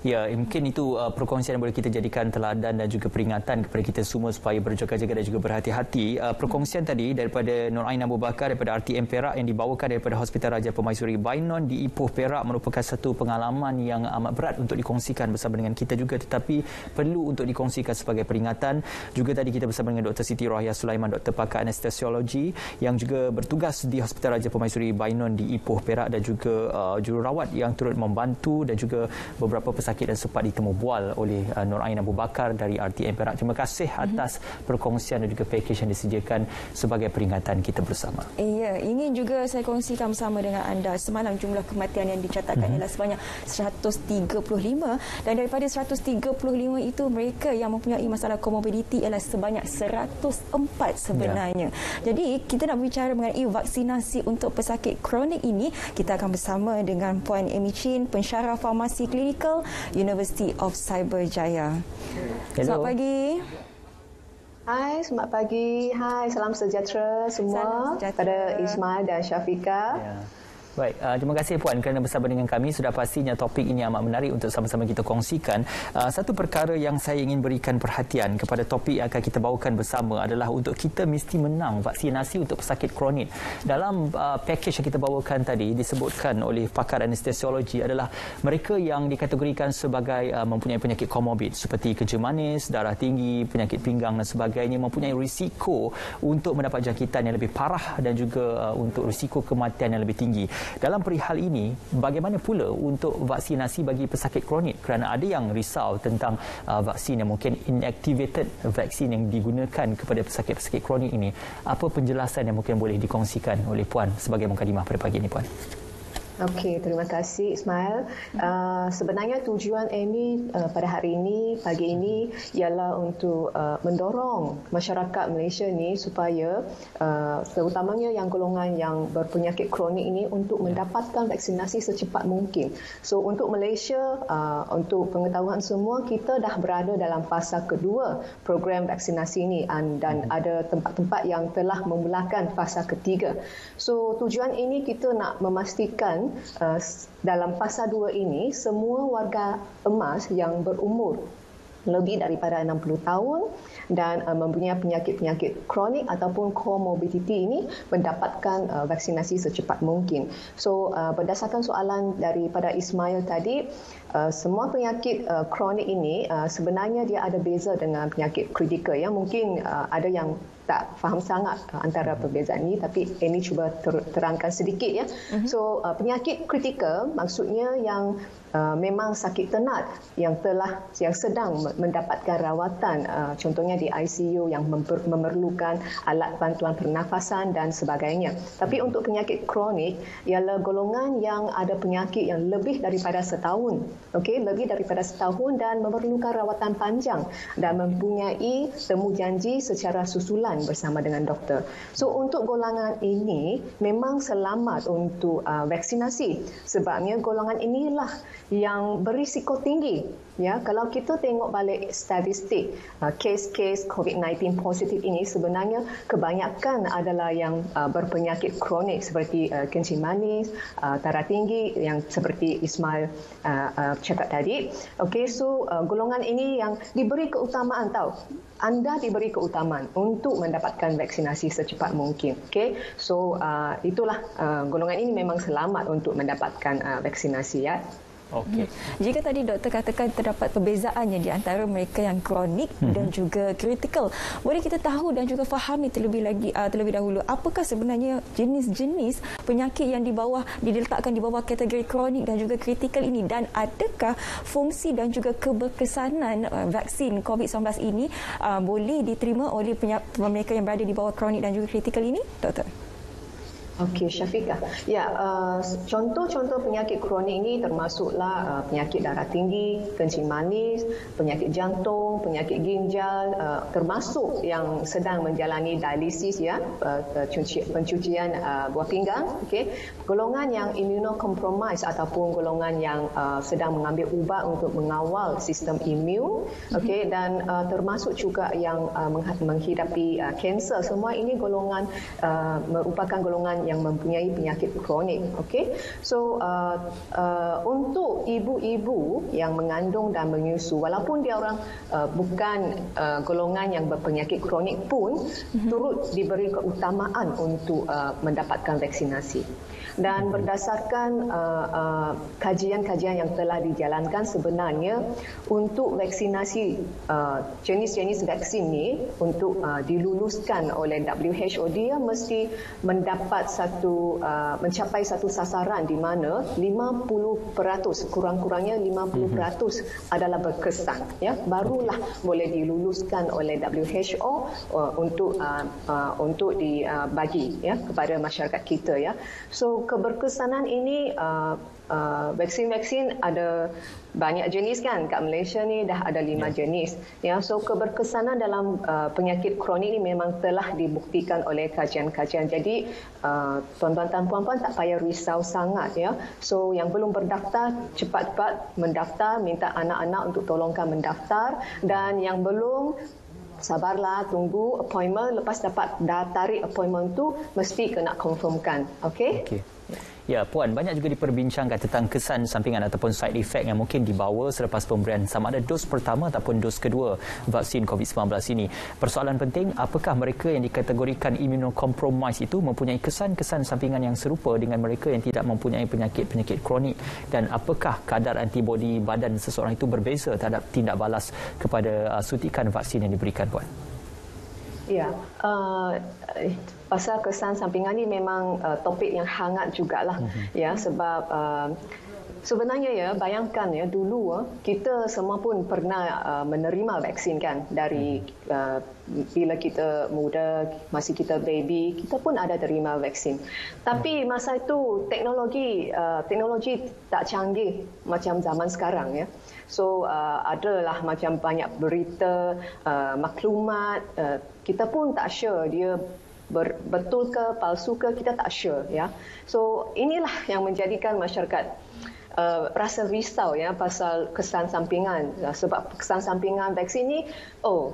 Ya, mungkin itu perkongsian yang boleh kita jadikan teladan dan juga peringatan kepada kita semua supaya berjaga-jaga dan juga berhati-hati. Perkongsian tadi daripada Nur Ain Abu Bakar daripada RTM Perak yang dibawakan daripada Hospital Raja Permaisuri Bainon di Ipoh Perak merupakan satu pengalaman yang amat berat untuk dikongsikan bersama dengan kita juga, tetapi perlu untuk dikongsikan sebagai peringatan. Juga tadi kita bersama dengan Dr. Siti Rohaya Sulaiman, Doktor Pakar Anestesiologi yang juga bertugas di Hospital Raja Permaisuri Bainon di Ipoh Perak, dan juga jururawat yang turut membantu, dan juga beberapa pesakit dan sempat ditemu bual oleh Nur Ain Abu Bakar dari RTM Perak. Terima kasih atas perkongsian dan juga pakej yang disediakan sebagai peringatan kita bersama. Ya, ingin juga saya kongsikan bersama dengan anda. Semalam jumlah kematian yang dicatatkan ialah sebanyak 135, dan daripada 135 itu mereka yang mempunyai masalah komorbiditi ialah sebanyak 104 sebenarnya. Jadi kita nak berbicara mengenai vaksinasi untuk pesakit kronik ini. Kita akan bersama dengan Puan Amy Chin, pensyarah farmasi klinikal University of Cyberjaya. Selamat pagi. Hai, selamat pagi. Hai, salam sejahtera semua pada Ismail dan Syafiqah. Ya. Baik, terima kasih Puan kerana bersama dengan kami. Sudah pastinya topik ini amat menarik untuk sama-sama kita kongsikan. Satu perkara yang saya ingin berikan perhatian kepada topik yang akan kita bawakan bersama adalah untuk kita mesti menang vaksinasi untuk pesakit kronik. Dalam pakej yang kita bawakan tadi disebutkan oleh pakar anestesiologi adalah mereka yang dikategorikan sebagai mempunyai penyakit komorbid seperti kencing manis, darah tinggi, penyakit pinggang dan sebagainya, mempunyai risiko untuk mendapat jangkitan yang lebih parah dan juga untuk risiko kematian yang lebih tinggi. Dalam perihal ini, bagaimana pula untuk vaksinasi bagi pesakit kronik? Kerana ada yang risau tentang vaksin yang mungkin inactivated vaksin yang digunakan kepada pesakit-pesakit kronik ini. Apa penjelasan yang mungkin boleh dikongsikan oleh Puan sebagai mukadimah pada pagi ini, Puan? Okey, terima kasih Ismail. Sebenarnya tujuan Amy pada hari ini, pagi ini ialah untuk mendorong masyarakat Malaysia ni supaya terutamanya yang golongan yang berpenyakit kronik ini untuk mendapatkan vaksinasi secepat mungkin. So untuk Malaysia, untuk pengetahuan semua, kita dah berada dalam fasa kedua program vaksinasi ini, dan ada tempat-tempat yang telah memulakan fasa ketiga. So tujuan ini kita nak memastikan dalam fasa 2 ini semua warga emas yang berumur lebih daripada 60 tahun dan mempunyai penyakit-penyakit kronik ataupun komorbiditi ini mendapatkan vaksinasi secepat mungkin. So berdasarkan soalan daripada Ismail tadi, semua penyakit kronik ini sebenarnya dia ada beza dengan penyakit kritikal. Ya, mungkin ada yang tak faham sangat antara perbezaan ini, tapi ini cuba terangkan sedikit ya. So penyakit kritikal maksudnya yang memang sakit tenat yang sedang mendapatkan rawatan, contohnya di ICU yang memerlukan alat bantuan pernafasan dan sebagainya. Tapi untuk penyakit kronik ialah golongan yang ada penyakit yang lebih daripada setahun, lebih daripada setahun dan memerlukan rawatan panjang dan mempunyai temu janji secara susulan bersama dengan doktor. So untuk golongan ini memang selamat untuk vaksinasi, sebabnya golongan inilah yang berisiko tinggi. Ya, kalau kita tengok balik statistik kes-kes COVID-19 positif ini, sebenarnya kebanyakan adalah yang berpenyakit kronik seperti kencing manis, darah tinggi yang seperti Ismail cakap tadi. So golongan ini yang diberi keutamaan Anda diberi keutamaan untuk mendapatkan vaksinasi secepat mungkin. So itulah golongan ini memang selamat untuk mendapatkan vaksinasi ya. Okey. Jika tadi doktor katakan terdapat perbezaannya di antara mereka yang kronik dan juga kritikal, boleh kita tahu dan juga fahami terlebih dahulu apakah sebenarnya jenis-jenis penyakit yang diletakkan di bawah kategori kronik dan juga kritikal ini, dan adakah fungsi dan juga keberkesanan vaksin COVID-19 ini boleh diterima oleh mereka yang berada di bawah kronik dan juga kritikal ini, doktor? Okey, Syafiqah. Ya, contoh-contoh penyakit kronik ini termasuklah penyakit darah tinggi, kencing manis, penyakit jantung, penyakit ginjal, termasuk yang sedang menjalani dialisis ya, pencucian buah pinggang, golongan yang immunocompromised ataupun golongan yang sedang mengambil ubat untuk mengawal sistem imun, dan termasuk juga yang menghidapi kanser. Semua ini golongan merupakan golongan yang mempunyai penyakit kronik. Okey, so untuk ibu-ibu yang mengandung dan menyusu, walaupun dia orang bukan golongan yang berpenyakit kronik pun turut diberi keutamaan untuk mendapatkan vaksinasi. Dan berdasarkan kajian-kajian yang telah dijalankan, sebenarnya untuk vaksinasi jenis-jenis vaksin ni untuk diluluskan oleh WHO, dia mesti mendapat mencapai satu sasaran di mana 50%, kurang-kurangnya 50% adalah berkesan, ya, barulah boleh diluluskan oleh WHO untuk dibagi, ya, kepada masyarakat kita, ya. So keberkesanan ini vaksin-vaksin ada banyak jenis kan, kat Malaysia ni dah ada 5 jenis, ya. So keberkesanan dalam penyakit kronik ni memang telah dibuktikan oleh kajian-kajian. Jadi tuan-tuan dan puan-puan tak payah risau sangat, ya. So yang belum berdaftar, cepat-cepat mendaftar, minta anak-anak untuk tolongkan mendaftar, dan yang belum, sabarlah, tunggu appointment. Lepas dapat dah tarik appointment tu, mesti kena confirmkan. Okey? Okey. Ya, Puan, banyak juga diperbincangkan tentang kesan sampingan ataupun side effect yang mungkin dibawa selepas pemberian sama ada dos pertama ataupun dos kedua vaksin COVID-19 ini. Persoalan penting, apakah mereka yang dikategorikan immunocompromised itu mempunyai kesan-kesan sampingan yang serupa dengan mereka yang tidak mempunyai penyakit-penyakit kronik, dan apakah kadar antibodi badan seseorang itu berbeza terhadap tindak balas kepada suntikan vaksin yang diberikan, Puan? Ya, pasal kesan sampingan ni memang topik yang hangat jugalah, ya, sebab sebenarnya, ya, bayangkan, ya, dulu kita semua pun pernah menerima vaksin kan, dari bila kita muda, masih kita baby, kita pun ada terima vaksin. Tapi masa itu teknologi tak canggih macam zaman sekarang, ya. So adalah macam banyak berita, maklumat, kita pun tak sure dia betul ke palsu ke, kita tak sure, ya. So inilah yang menjadikan masyarakat rasa risau, ya, pasal kesan sampingan. Sebab kesan sampingan vaksin ni,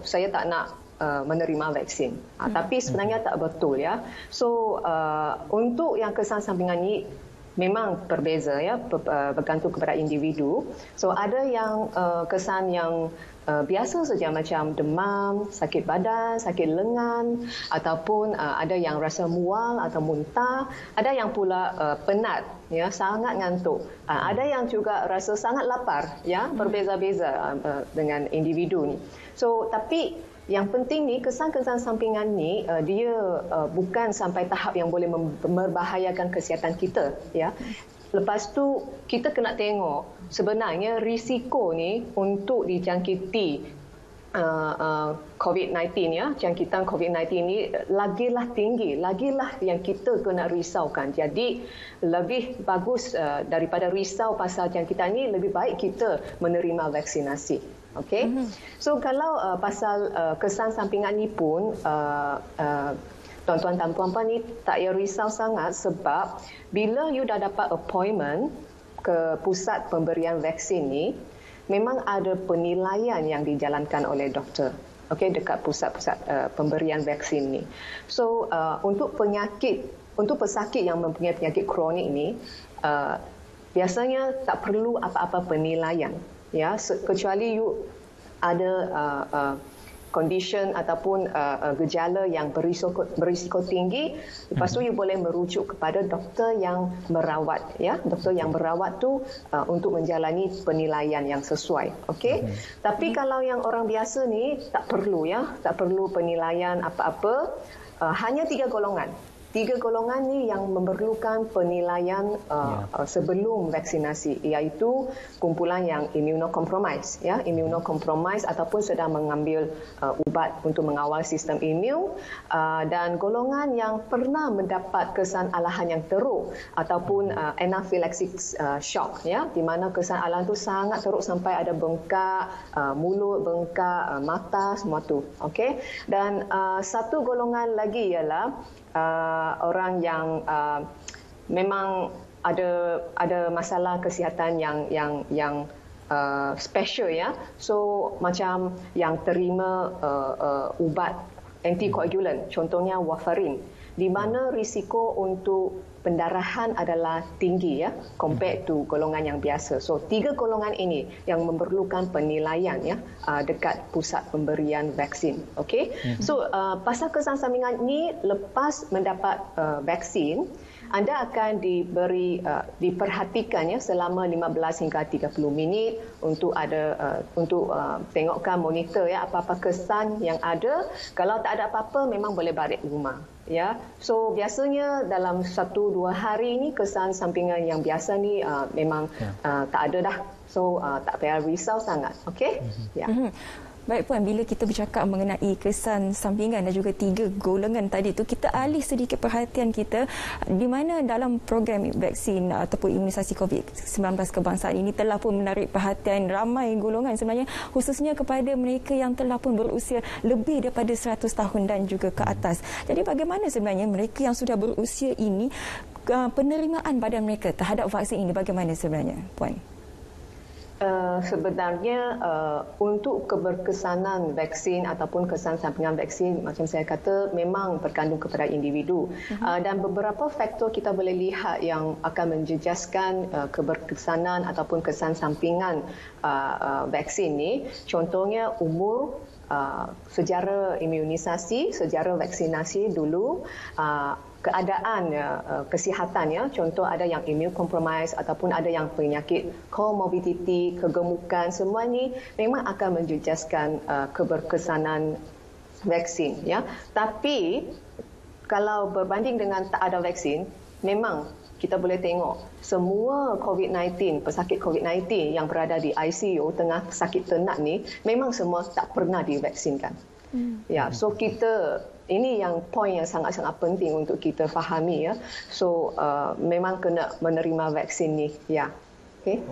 saya tak nak menerima vaksin. Tapi sebenarnya tak betul, ya. So untuk yang kesan sampingan ni memang berbeza, ya, bergantung kepada individu. So ada yang kesan yang biasa saja, macam demam, sakit badan, sakit lengan, ataupun ada yang rasa mual atau muntah, ada yang pula penat, ya, sangat ngantuk, ada yang juga rasa sangat lapar, ya, berbeza-beza dengan individu ni. So tapi yang penting ni, kesan-kesan sampingan ni dia bukan sampai tahap yang boleh membahayakan kesihatan kita, ya. Lepas tu kita kena tengok sebenarnya risiko ni untuk dijangkiti COVID-19, ya, jangkitan COVID-19 ni lagilah tinggi, lagilah yang kita kena risaukan. Jadi lebih bagus daripada risau pasal jangkitan ni, lebih baik kita menerima vaksinasi. Okey. So kalau pasal kesan sampingan ni pun tuan-tuan dan puan-puan ni tak payah risau sangat, sebab bila you dah dapat appointment ke pusat pemberian vaksin ni, memang ada penilaian yang dijalankan oleh doktor, okey, dekat pusat-pusat pemberian vaksin ni. So untuk pesakit yang mempunyai penyakit kronik ni, biasanya tak perlu apa-apa penilaian, ya, kecuali you ada condition ataupun gejala yang berisiko tinggi, lepas tu you boleh merujuk kepada doktor yang merawat, ya. Doktor yang merawat tu untuk menjalani penilaian yang sesuai, okey. Tapi kalau yang orang biasa ni tak perlu, ya, tak perlu penilaian apa-apa. Hanya 3 golongan. 3 golongan ni yang memerlukan penilaian sebelum vaksinasi, iaitu kumpulan yang immunocompromised, ya, immunocompromised ataupun sedang mengambil ubat untuk mengawal sistem imun, dan golongan yang pernah mendapat kesan alahan yang teruk ataupun anaphylactic shock, ya, di mana kesan alahan tu sangat teruk sampai ada bengkak mulut, bengkak mata, semua tu, okey. Dan satu golongan lagi ialah orang yang memang ada masalah kesihatan yang special, ya. So macam yang terima ubat antikoagulan, contohnya warfarin, di mana risiko untuk pendarahan adalah tinggi ya compared to golongan yang biasa. So 3 golongan ini yang memerlukan penilaian ya dekat pusat pemberian vaksin. Okey. So pasal kesan sampingan ini, lepas mendapat vaksin, anda akan diperhatikan ya selama 15 hingga 30 minit untuk tengokkan monitor ya apa-apa kesan yang ada. Kalau tak ada apa-apa, memang boleh balik rumah. Ya, so biasanya dalam 1-2 hari ni kesan sampingan yang biasa ni memang tak ada dah. So tak payah risau sangat. Okey? Ya. Baik Puan, bila kita bercakap mengenai kesan sampingan dan juga 3 golongan tadi tu, kita alih sedikit perhatian kita di mana dalam program vaksin ataupun imunisasi COVID-19 kebangsaan ini telah pun menarik perhatian ramai golongan sebenarnya, khususnya kepada mereka yang telah pun berusia lebih daripada 100 tahun dan juga ke atas. Jadi bagaimana sebenarnya mereka yang sudah berusia ini, penerimaan badan mereka terhadap vaksin ini bagaimana sebenarnya Puan? Sebenarnya untuk keberkesanan vaksin ataupun kesan sampingan vaksin, macam saya kata, memang bergantung kepada individu. Dan beberapa faktor kita boleh lihat yang akan menjejaskan keberkesanan ataupun kesan sampingan vaksin ni. Contohnya umur, sejarah imunisasi, sejarah vaksinasi dulu, keadaan kesihatan ya, contoh ada yang immune compromise ataupun ada yang penyakit comorbidity, kegemukan, semua ni memang akan menjejaskan keberkesanan vaksin ya. Tapi kalau berbanding dengan tak ada vaksin, memang kita boleh tengok semua COVID-19, pesakit COVID-19 yang berada di ICU tengah sakit ternak ni memang semua tak pernah divaksinkan. Ya, so ini yang poin yang sangat-sangat penting untuk kita fahami ya. So memang kena menerima vaksin ni ya. Okey.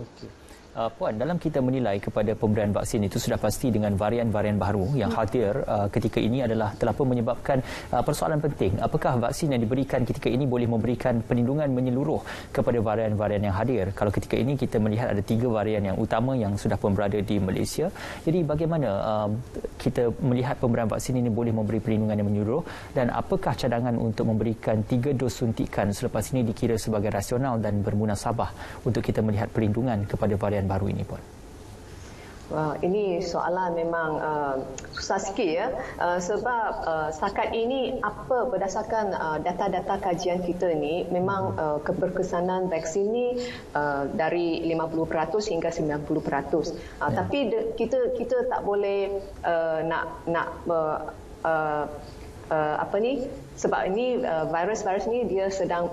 Puan, dalam kita menilai kepada pemberian vaksin itu sudah pasti dengan varian-varian baru yang hadir ketika ini adalah telah pun menyebabkan persoalan penting. Apakah vaksin yang diberikan ketika ini boleh memberikan perlindungan menyeluruh kepada varian-varian yang hadir? Kalau ketika ini kita melihat ada 3 varian yang utama yang sudah pun berada di Malaysia. Jadi bagaimana kita melihat pemberian vaksin ini boleh memberi perlindungan yang menyeluruh, dan apakah cadangan untuk memberikan 3 dos suntikan selepas ini dikira sebagai rasional dan bermunasabah untuk kita melihat perlindungan kepada varian baru ini, Puan? Ini soalan memang susah sikit ya, sebab setakat ini berdasarkan data-data kajian kita ni, memang keberkesanan vaksin ni dari 50% hingga 90%. Tapi kita tak boleh sebab ini virus ni dia sedang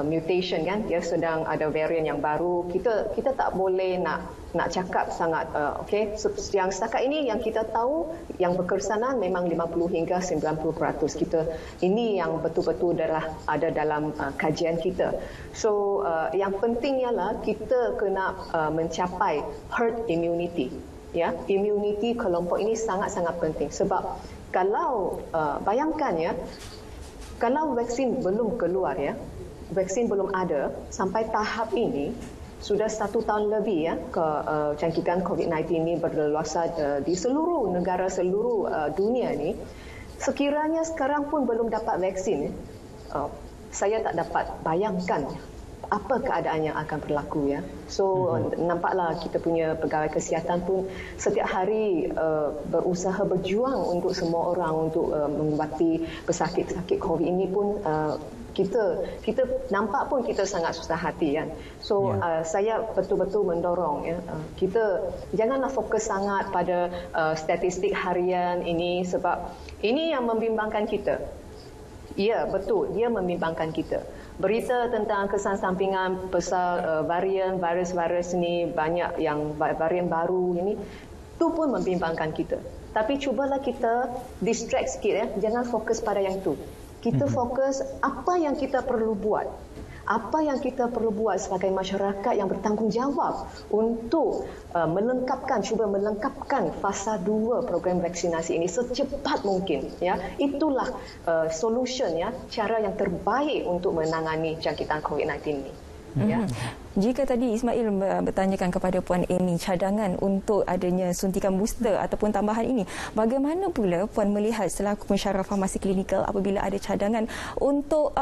mutation kan, dia sedang ada varian yang baru. Kita tak boleh nak cakap sangat okey. Yang setakat ini yang kita tahu yang berkesanan memang 50 hingga 90%. Ini yang betul-betul ada dalam kajian kita. So yang penting ialah kita kena mencapai herd immunity ya. Immunity kelompok ini sangat-sangat penting, sebab kalau bayangkan ya, kalau vaksin belum keluar ya, vaksin belum ada sampai tahap ini, sudah 1 tahun lebih ya jangkitan COVID-19 ini berleluasa di seluruh negara, seluruh dunia ni. Sekiranya sekarang pun belum dapat vaksin, saya tak dapat bayangkan apa keadaan yang akan berlaku ya. So nampaklah kita punya pegawai kesihatan pun setiap hari berusaha berjuang untuk semua orang untuk mengubati pesakit-pesakit COVID ini pun kita nampak pun kita sangat susah hati kan. So saya betul-betul mendorong ya, kita janganlah fokus sangat pada statistik harian ini, sebab ini yang membimbangkan kita. Ya, betul, dia membimbangkan kita. Berita tentang kesan sampingan pasal varian virus ni, banyak yang varian baru ini, itu pun membimbangkan kita. Tapi cubalah kita distract sikit ya, jangan fokus pada yang tu. Kita fokus apa yang kita perlu buat. Apa yang kita perlu buat sebagai masyarakat yang bertanggungjawab untuk cuba melengkapkan fasa 2 program vaksinasi ini secepat mungkin ya. Itulah solution ya, cara yang terbaik untuk menangani jangkitan COVID-19 ini. Ya. Jika tadi Ismail bertanyakan kepada Puan Amy cadangan untuk adanya suntikan booster ataupun tambahan ini, bagaimana pula Puan melihat selaku pensyarah farmasi klinikal apabila ada cadangan untuk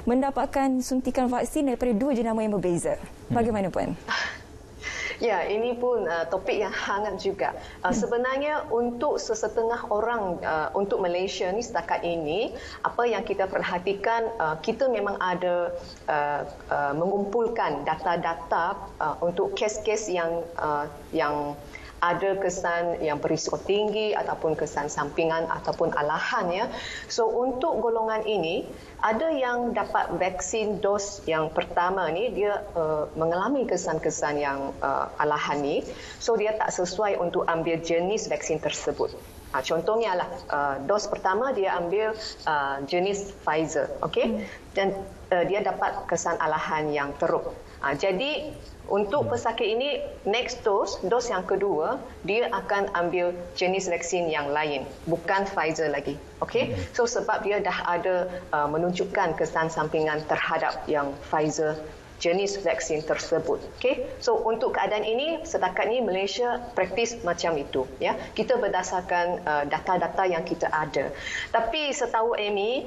mendapatkan suntikan vaksin daripada dua jenama yang berbeza? Bagaimana Puan? Ya, ini pun topik yang hangat juga. Sebenarnya untuk sesetengah orang untuk Malaysia ni setakat ini, apa yang kita perhatikan, kita memang ada mengumpulkan data-data untuk kes-kes yang ada kesan yang berisiko tinggi ataupun kesan sampingan ataupun alahan ya. So untuk golongan ini ada yang dapat vaksin dos yang pertama ni dia mengalami kesan-kesan yang alahan ni. So dia tak sesuai untuk ambil jenis vaksin tersebut. Contohnya lah dos pertama dia ambil jenis Pfizer, okey? Dan dia dapat kesan alahan yang teruk. Jadi untuk pesakit ini, next dos yang kedua, dia akan ambil jenis vaksin yang lain, bukan Pfizer lagi. Okey? So sebab dia dah ada menunjukkan kesan sampingan terhadap yang Pfizer jenis vaksin tersebut. Okey? So untuk keadaan ini, setakat ini Malaysia praktis macam itu, ya. Kita berdasarkan data-data yang kita ada. Tapi setahu Amy,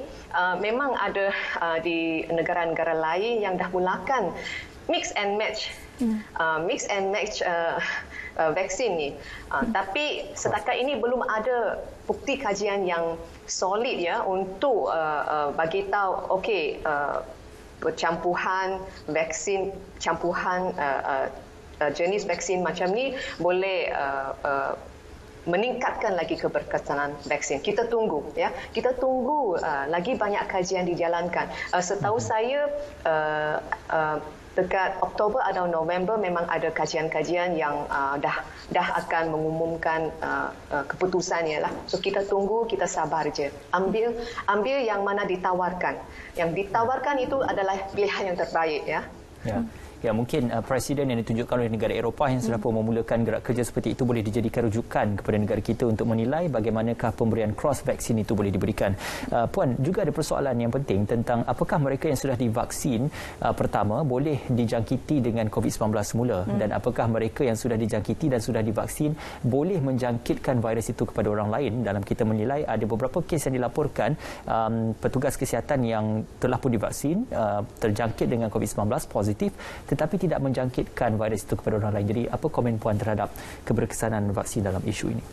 memang ada di negara-negara lain yang dah mulakan mix and match vaksin ni. Tapi setakat ini belum ada bukti kajian yang solid ya untuk bagi tahu okey percampuran vaksin jenis vaksin macam ni boleh meningkatkan lagi keberkesanan vaksin. Kita tunggu ya. Kita tunggu lagi banyak kajian dijalankan. Setahu saya dekat Oktober atau November memang ada kajian-kajian yang dah akan mengumumkan keputusannya lah. So kita tunggu, kita sabar je. Ambil yang mana ditawarkan. Yang ditawarkan itu adalah pilihan yang terbaik ya. Ya. Ya, mungkin presiden yang ditunjukkan oleh negara Eropah yang sudah pun memulakan gerak kerja seperti itu boleh dijadikan rujukan kepada negara kita untuk menilai bagaimanakah pemberian cross vaksin itu boleh diberikan. Puan, juga ada persoalan yang penting tentang apakah mereka yang sudah divaksin pertama boleh dijangkiti dengan COVID-19 semula dan apakah mereka yang sudah dijangkiti dan sudah divaksin boleh menjangkitkan virus itu kepada orang lain. Dalam kita menilai ada beberapa kes yang dilaporkan petugas kesihatan yang telah pun divaksin terjangkit dengan COVID-19 positif tetapi tidak menjangkitkan virus itu kepada orang lain. Jadi apa komen Puan terhadap keberkesanan vaksin dalam isu ini?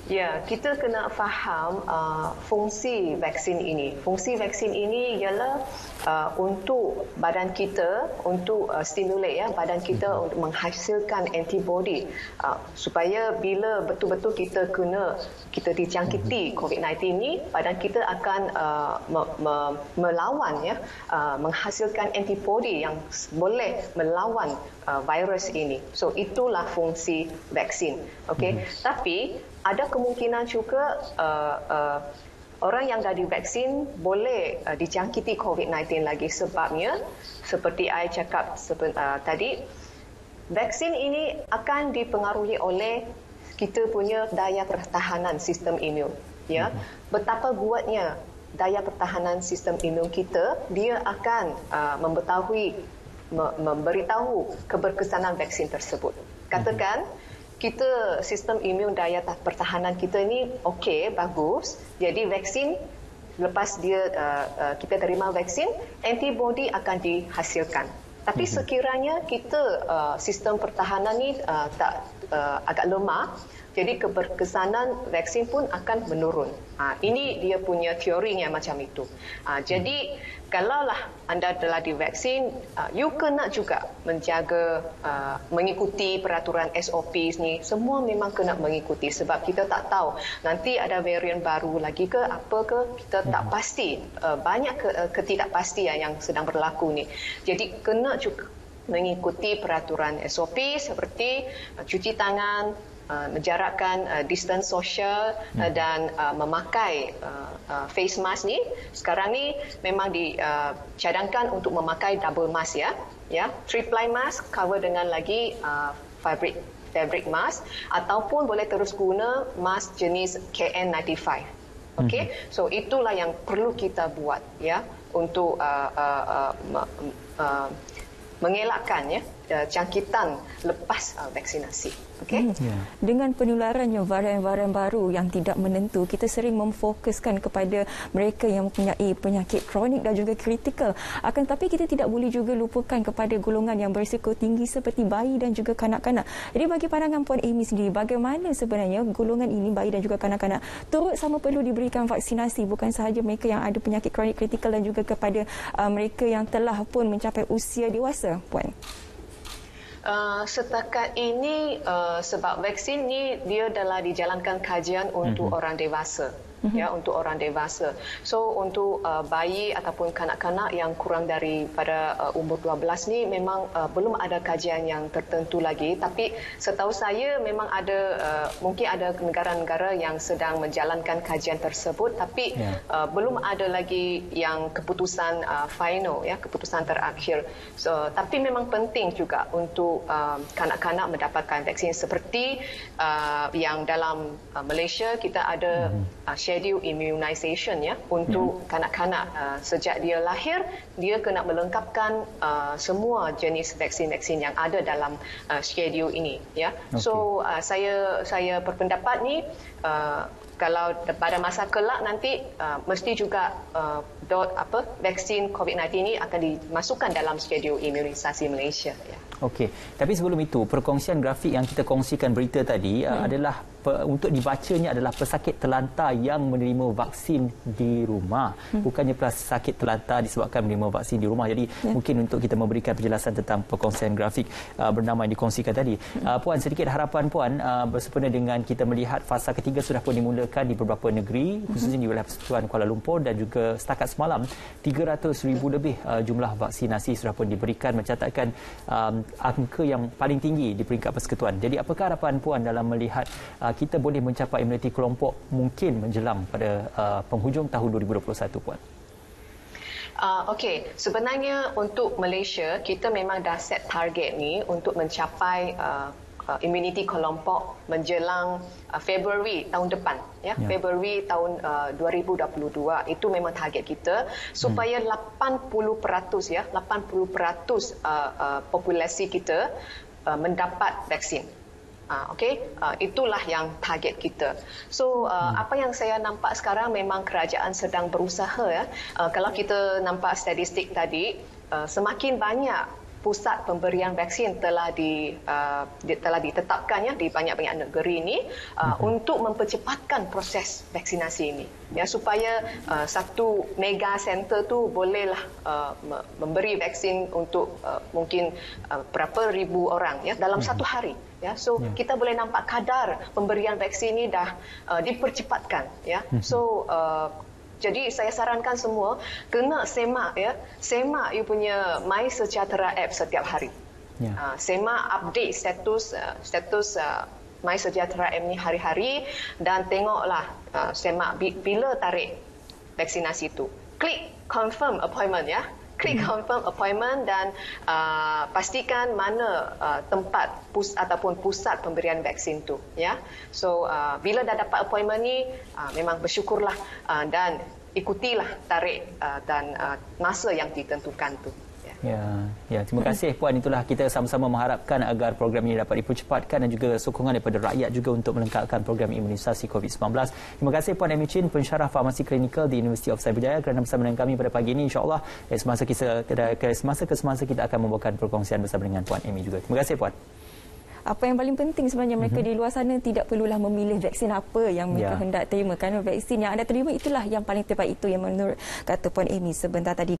Ya, kita kena faham fungsi vaksin ini. Fungsi vaksin ini ialah untuk badan kita, untuk stimulate ya, badan kita untuk menghasilkan antibody supaya bila betul-betul kita dijangkiti COVID-19 ini, badan kita akan melawan ya, menghasilkan antibody yang boleh melawan virus ini. So itulah fungsi vaksin. Okey. Tapi ada kemungkinan juga orang yang dah divaksin boleh dijangkiti COVID-19 lagi sebabnya seperti saya cakap tadi, vaksin ini akan dipengaruhi oleh kita punya daya pertahanan sistem imun. Ya, betapa kuatnya daya pertahanan sistem imun kita, dia akan memberitahu keberkesanan vaksin tersebut. Katakan kita sistem imun daya pertahanan kita ni okey, bagus. Jadi vaksin lepas kita terima vaksin, antibody akan dihasilkan. Tapi sekiranya kita sistem pertahanan ni agak lemah, jadi keberkesanan vaksin pun akan menurun. Ini dia punya teorinya macam itu. Jadi kalaulah anda telah divaksin, you kena juga menjaga, mengikuti peraturan SOPs ni. Semua memang kena mengikuti sebab kita tak tahu nanti ada varian baru lagi ke apa ke, kita tak pasti. Banyak ketidakpastian yang sedang berlaku ni. Jadi kena juga mengikuti peraturan SOP seperti cuci tangan, menjarakkan distance social dan memakai face mask ni. Sekarang ni memang dicadangkan untuk memakai double mask ya, three-ply mask cover dengan lagi fabric mask ataupun boleh terus guna mask jenis KN95. Okey, so itulah yang perlu kita buat ya untuk mengelakkan jangkitan lepas vaksinasi. Okey. Dengan penularannya varian-varian baru yang tidak menentu, kita sering memfokuskan kepada mereka yang mempunyai penyakit kronik dan juga kritikal. Akan tetapi kita tidak boleh juga lupakan kepada golongan yang berisiko tinggi seperti bayi dan juga kanak-kanak. Jadi bagi pandangan Puan Amy sendiri, bagaimana sebenarnya golongan ini, bayi dan juga kanak-kanak, turut sama perlu diberikan vaksinasi, bukan sahaja mereka yang ada penyakit kronik kritikal dan juga kepada mereka yang telah pun mencapai usia dewasa, Puan? Setakat ini sebab vaksin ni dia adalah dijalankan kajian untuk orang dewasa. Untuk orang dewasa. So untuk bayi ataupun kanak-kanak yang kurang daripada umur 12 ni memang belum ada kajian yang tertentu lagi, tapi setahu saya memang ada mungkin ada negara-negara yang sedang menjalankan kajian tersebut, tapi belum ada lagi yang keputusan final, keputusan terakhir. So tapi memang penting juga untuk kanak-kanak mendapatkan vaksin seperti yang dalam Malaysia kita ada schedule immunization untuk kanak-kanak sejak dia lahir, dia kena melengkapkan semua jenis vaksin-vaksin yang ada dalam schedule ini So saya berpendapat ni kalau pada masa kelak nanti mesti juga vaksin COVID-19 ini akan dimasukkan dalam schedule imunisasi Malaysia. Okey, tapi sebelum itu perkongsian grafik yang kita kongsikan berita tadi adalah untuk dibacanya adalah pesakit terlantar yang menerima vaksin di rumah, bukannya pesakit terlantar disebabkan menerima vaksin di rumah. Jadi mungkin untuk kita memberikan penjelasan tentang perkongsian grafik bernama yang dikongsikan tadi. Puan, sedikit harapan Puan bersempena dengan kita melihat fasa ketiga sudah pun dimulakan di beberapa negeri, khususnya di wilayah Persekutuan Kuala Lumpur, dan juga setakat semalam 300,000 lebih jumlah vaksinasi sudah pun diberikan, mencatatkan angka yang paling tinggi di peringkat persekutuan. Jadi apakah harapan Puan dalam melihat kita boleh mencapai imuniti kelompok mungkin menjelang pada penghujung tahun 2021, Puan? Okey, sebenarnya untuk Malaysia kita memang dah set target ni untuk mencapai immuniti kelompok menjelang Februari tahun depan, Februari tahun 2022. Itu memang target kita supaya 80% populasi kita mendapat vaksin. Itulah yang target kita. So apa yang saya nampak sekarang memang kerajaan sedang berusaha kalau kita nampak statistik tadi, semakin banyak pusat pemberian vaksin telah ditetapkan di banyak-banyak negeri ini untuk mempercepatkan proses vaksinasi ini, supaya satu mega center tu bolehlah memberi vaksin untuk mungkin berapa ribu orang dalam satu hari. So kita boleh nampak kadar pemberian vaksin ini dah dipercepatkan. So jadi saya sarankan semua kena semak you punya My Sejahtera app setiap hari. Semak update status My Sejahtera app ni hari-hari, dan tengoklah semak bila tarik vaksinasi itu. Klik confirm appointment Klik confirm appointment dan pastikan mana tempat ataupun pusat pemberian vaksin tu. So bila dah dapat appointment ni, memang bersyukurlah dan ikutilah tarik dan masa yang ditentukan tu. Ya, terima kasih Puan. Itulah kita sama-sama mengharapkan agar program ini dapat dipercepatkan dan juga sokongan daripada rakyat juga untuk melengkapkan program imunisasi COVID-19. Terima kasih Puan Amy Chin, pensyarah farmasi klinikal di University of Cyberjaya, kerana bersama dengan kami pada pagi ini. InsyaAllah semasa ke semasa kita akan membawakan perkongsian bersama dengan Puan Amy juga. Terima kasih Puan. Apa yang paling penting sebenarnya, mereka di luar sana tidak perlulah memilih vaksin apa yang mereka hendak terima, kerana vaksin yang anda terima itulah yang paling terbaik, itu yang menurut kata Puan Amy sebentar tadi.